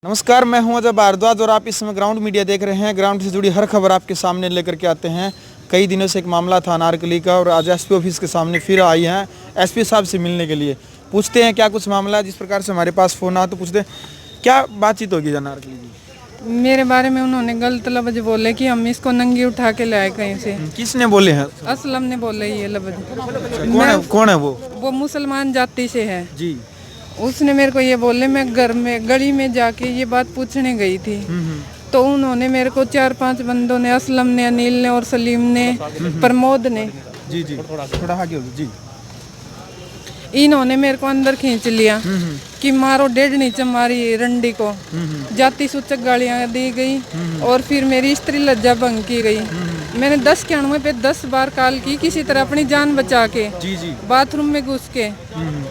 नमस्कार, मैं हूं अजय भारद्वाज और आप इस समय ग्राउंड मीडिया देख रहे हैं। ग्राउंड से जुड़ी हर खबर आपके सामने लेकर के आते हैं। कई दिनों से एक मामला था अनारकली का और आज एसपी ऑफिस के सामने फिर आई हैं एसपी साहब से मिलने के लिए। पूछते हैं क्या कुछ मामला है। जिस प्रकार से हमारे पास फ़ोन आया तो पूछते हैं क्या बातचीत होगी अनारकली जी। मेरे बारे में उन्होंने गलत लफ्ज बोले कि हम इसको नंगी उठा के लाए कहीं से। किसने बोले हैं? असलम ने बोले ये लफ्ज। कौन है वो मुसलमान जाति से है जी। उसने मेरे को ये बोले, मैं घर में गली में जाके ये बात पूछने गई थी। तो उन्होंने मेरे को 4-5 बंदों ने, असलम ने, अनिल ने और सलीम ने, प्रमोद ने, जी जी थोड़ा आगे हो जी, इन्होंने मेरे को अंदर खींच लिया कि मारो, डेढ़ नीचे मारी रंडी को, जाति सूचक गालियां दी गई और फिर मेरी स्त्री लज्जा भंग की गई। मैंने 1091 पे 10 बार कॉल की किसी तरह अपनी जान बचा के, जी जी बाथरूम में घुस के।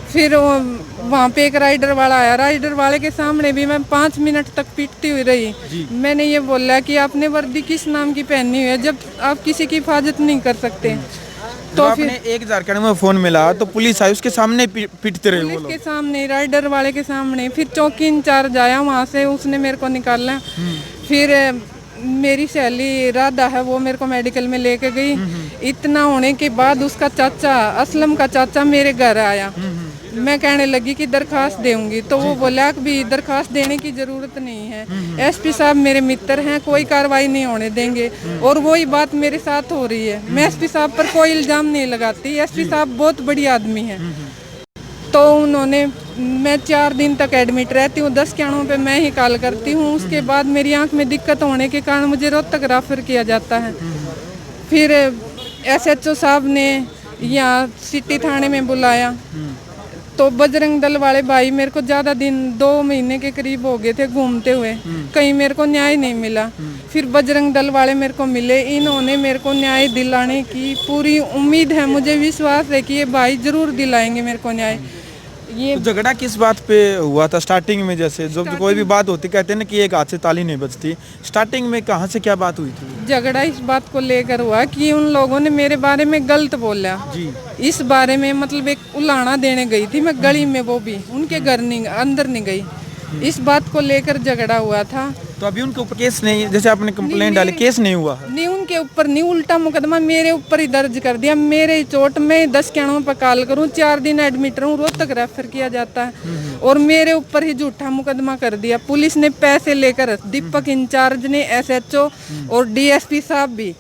फिर वहाँ पे एक राइडर वाला आया, राइडर वाले के सामने भी मैं 5 मिनट तक पीटती हुई रही। मैंने ये बोला कि आपने वर्दी किस नाम की पहनी हुई है जब आप किसी की हिफाजत नहीं कर सकते। तो फिर 1091 में फोन मिला तो पुलिस आई, उसके सामने पीटते रहे वो लोग। पुलिस के सामने, राइडर वाले के सामने। फिर चौकी इंचार्ज आया वहाँ से, उसने मेरे को निकाला। फिर मेरी सहेली राधा है, वो मेरे को मेडिकल में लेके गई। इतना होने के बाद उसका चाचा, असलम का चाचा मेरे घर आया। मैं कहने लगी कि दरखास्त दूंगी, तो वो बोला कि भी दरखास्त देने की जरूरत नहीं है, एसपी साहब मेरे मित्र हैं, कोई कार्रवाई नहीं होने देंगे। और वही बात मेरे साथ हो रही है। मैं एसपी साहब पर कोई इल्जाम नहीं लगाती, एसपी साहब बहुत बड़ी आदमी है। तो उन्होंने, मैं 4 दिन तक एडमिट रहती हूँ, 1091 पे मैं ही कॉल करती हूँ। उसके बाद मेरी आंख में दिक्कत होने के कारण मुझे रोहतक रेफर किया जाता है। फिर एसएचओ साहब ने यहाँ सिटी थाने में बुलाया तो बजरंग दल वाले भाई मेरे को ज़्यादा दिन, 2 महीने के करीब हो गए थे घूमते हुए, कहीं मेरे को न्याय नहीं मिला। फिर बजरंग दल वाले मेरे को मिले, इन्होंने मेरे को न्याय दिलाने की पूरी उम्मीद है, मुझे विश्वास है कि ये भाई जरूर दिलाएंगे मेरे को न्याय। ये तो झगड़ा किस बात पे हुआ था स्टार्टिंग में? जैसे जब कोई भी बात होती कहते हैं ना कि एक हाथ से ताली नहीं बजती, स्टार्टिंग में कहाँ से क्या बात हुई थी? झगड़ा इस बात को लेकर हुआ कि उन लोगों ने मेरे बारे में गलत बोला जी। इस बारे में, मतलब एक उलाहना देने गई थी मैं गली में, वो भी उनके घर नहीं, अंदर नहीं गई। इस बात को लेकर झगड़ा हुआ था। तो अभी उनके ऊपर केस नहीं, जैसे आपने कंप्लेंट डाली, केस नहीं हुआ है? नहीं, उनके ऊपर नहीं, उल्टा मुकदमा मेरे ऊपर ही दर्ज कर दिया। मेरे ही चोट में 1091 पर कॉल करूं, 4 दिन एडमिट रहूं, रोहतक रेफर किया जाता है और मेरे ऊपर ही झूठा मुकदमा कर दिया। पुलिस ने पैसे लेकर, दीपक इंचार्ज ने, एसएचओ और डीएसपी साहब भी,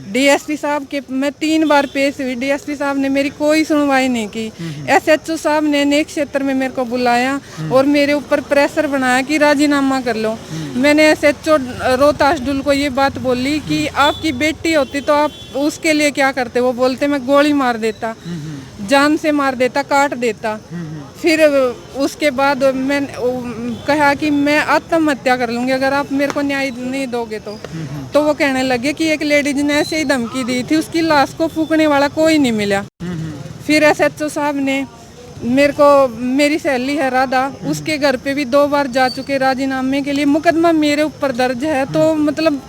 डीएसपी साहब के मैं 3 बार पेश हुई, डीएसपी साहब ने मेरी कोई सुनवाई नहीं की। एसएचओ साहब ने अनेक क्षेत्र में मेरे को बुलाया और मेरे ऊपर प्रेशर बनाया कि राजीनामा कर लो। मैंने एसएचओ रोहतास डुल को ये बात बोली कि आपकी बेटी होती तो आप उसके लिए क्या करते? वो बोलते मैं गोली मार देता, जान से मार देता, काट देता। फिर उसके बाद मैं कहा कि मैं आत्महत्या कर लूंगी अगर आप मेरे को न्याय नहीं दोगे तो वो कहने लगे कि एक लेडीज ने ऐसे ही धमकी दी थी, उसकी लाश को फूकने वाला कोई नहीं मिला। फिर एसएचओ साहब ने मेरे को, मेरी सहेली है राधा, उसके घर पे भी 2 बार जा चुके राजीनामे के लिए। मुकदमा मेरे ऊपर दर्ज है, तो मतलब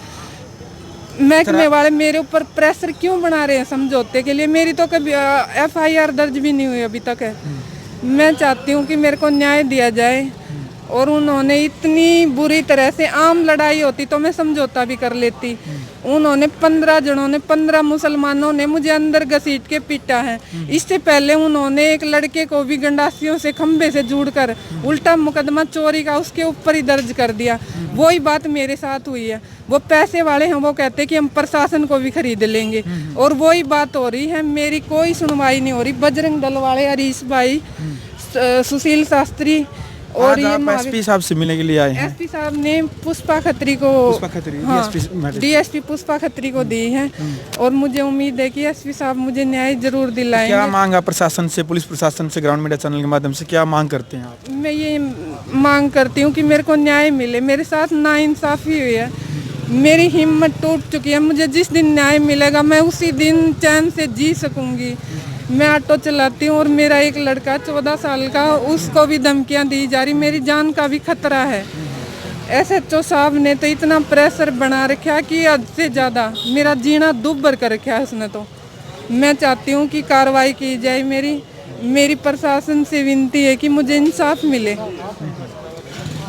महकमे वाले मेरे ऊपर प्रेशर क्यों बना रहे हैं समझौते के लिए? मेरी तो कभी एफआईआर दर्ज भी नहीं हुई अभी तक है। मैं चाहती हूँ कि मेरे को न्याय दिया जाए। और उन्होंने इतनी बुरी तरह से, आम लड़ाई होती तो मैं समझौता भी कर लेती, उन्होंने 15 जनों ने, 15 मुसलमानों ने मुझे अंदर घसीट के पीटा है। इससे पहले उन्होंने एक लड़के को भी गंडासियों से, खंबे से जोड़कर उल्टा मुकदमा चोरी का उसके ऊपर ही दर्ज कर दिया। वही बात मेरे साथ हुई है। वो पैसे वाले हैं, वो कहते कि हम प्रशासन को भी खरीद लेंगे और वही बात हो रही है, मेरी कोई सुनवाई नहीं हो रही। बजरंग दल वाले, हरीश भाई, सुशील शास्त्री और ये एसपी साहब से मिलने के लिए आए हैं। एसपी साहब ने पुष्पा खत्री को, डीएसपी पुष्पा खत्री को दी है और मुझे उम्मीद है कि एसपी साहब मुझे न्याय जरूर दिलाएंगे। क्या मांग आप प्रशासन से, पुलिस प्रशासन से, ग्राउंड मीडिया चैनल के माध्यम से क्या मांग करते हैं आप? मैं ये मांग करती हूँ कि मेरे को न्याय मिले। मेरे साथ नाइंसाफी हुई है, मेरी हिम्मत टूट चुकी है। मुझे जिस दिन न्याय मिलेगा मैं उसी दिन चैन से जी सकूंगी। मैं ऑटो चलाती हूँ और मेरा एक लड़का 14 साल का, उसको भी धमकियाँ दी जा रही, मेरी जान का भी खतरा है। एसएचओ साहब ने तो इतना प्रेशर बना रखा कि हद से ज़्यादा मेरा जीना दुभर कर रखा है उसने। तो मैं चाहती हूँ कि कार्रवाई की जाए। मेरी प्रशासन से विनती है कि मुझे इंसाफ मिले।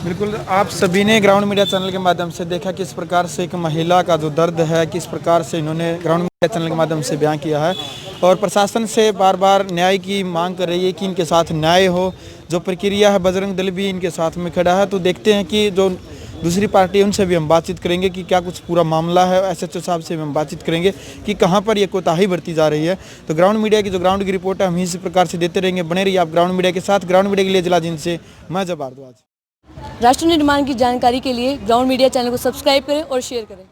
बिल्कुल, आप सभी ने ग्राउंड मीडिया चैनल के माध्यम से देखा किस प्रकार से एक महिला का जो दर्द है, किस प्रकार से इन्होंने ग्राउंड मीडिया चैनल के माध्यम से बयां किया है और प्रशासन से बार बार न्याय की मांग कर रही है कि इनके साथ न्याय हो। जो प्रक्रिया है, बजरंग दल भी इनके साथ में खड़ा है। तो देखते हैं कि जो दूसरी पार्टी है उनसे भी हम बातचीत करेंगे कि क्या कुछ पूरा मामला है। एसएचओ साहब से भी हम बातचीत करेंगे कि कहाँ पर ये कोताही बरती जा रही है। तो ग्राउंड मीडिया की जो ग्राउंड की रिपोर्ट है हम इसी प्रकार से देते रहेंगे। बने रहिए आप ग्राउंड मीडिया के साथ। ग्राउंड मीडिया के लिए जिला जिन से मैं जब भारद्वाज। राष्ट्र निर्माण की जानकारी के लिए ग्राउंड मीडिया चैनल को सब्सक्राइब करें और शेयर करें।